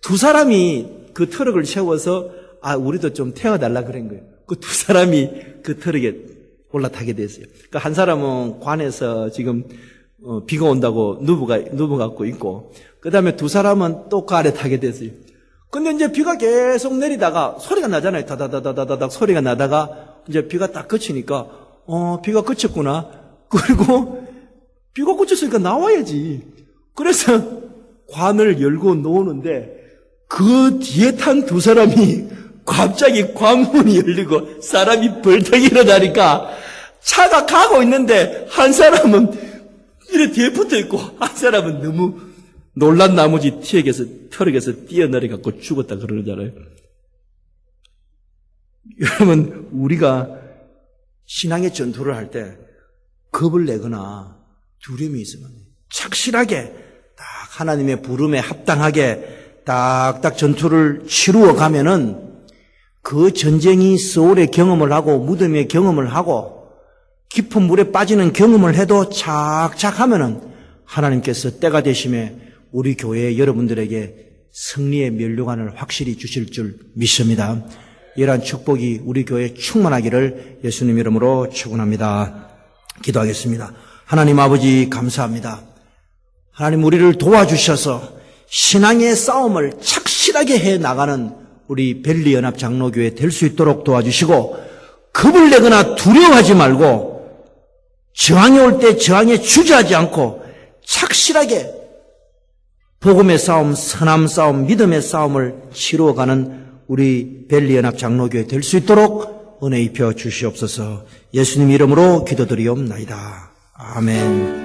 두 사람이 그 트럭을 세워서 우리도 좀 태워달라 그런 거예요. 그 두 사람이 그 트럭에 올라타게 됐어요. 그러니까 한 사람은 관에서 지금 비가 온다고 누부 갖고 있고 그 다음에 두 사람은 또 그 아래 타게 됐어요. 근데 이제 비가 계속 내리다가 소리가 나잖아요. 다다다다다닥 소리가 나다가 이제 비가 딱 그치니까 비가 그쳤구나. 그리고 비가 그쳤으니까 나와야지. 그래서 관을 열고 놓는데 그 뒤에 탄 두 사람이 갑자기 관문이 열리고 사람이 벌떡 일어나니까 차가 가고 있는데 한 사람은 이래 뒤에 붙어 있고 한 사람은 너무 놀란 나머지 트럭에서 뛰어내려갖고 죽었다 그러잖아요. 여러분, 우리가 신앙의 전투를 할 때 겁을 내거나 두려움이 있으면 착실하게 딱 하나님의 부름에 합당하게 딱딱 전투를 치루어 가면은 그 전쟁이 서울의 경험을 하고 무덤의 경험을 하고 깊은 물에 빠지는 경험을 해도 착착 하면은 하나님께서 때가 되심에 우리 교회 여러분들에게 승리의 면류관을 확실히 주실 줄 믿습니다. 이러한 축복이 우리 교회에 충만하기를 예수님 이름으로 축원합니다. 기도하겠습니다. 하나님 아버지 감사합니다. 하나님 우리를 도와주셔서 신앙의 싸움을 착실하게 해나가는 우리 벨리연합 장로교회 될 수 있도록 도와주시고 겁을 내거나 두려워하지 말고 저항이 올 때 저항에 주저하지 않고 착실하게 복음의 싸움, 선함 싸움, 믿음의 싸움을 치루어가는 우리 벨리연합 장로교회 될 수 있도록 은혜 입혀 주시옵소서. 예수님 이름으로 기도드리옵나이다. 아멘.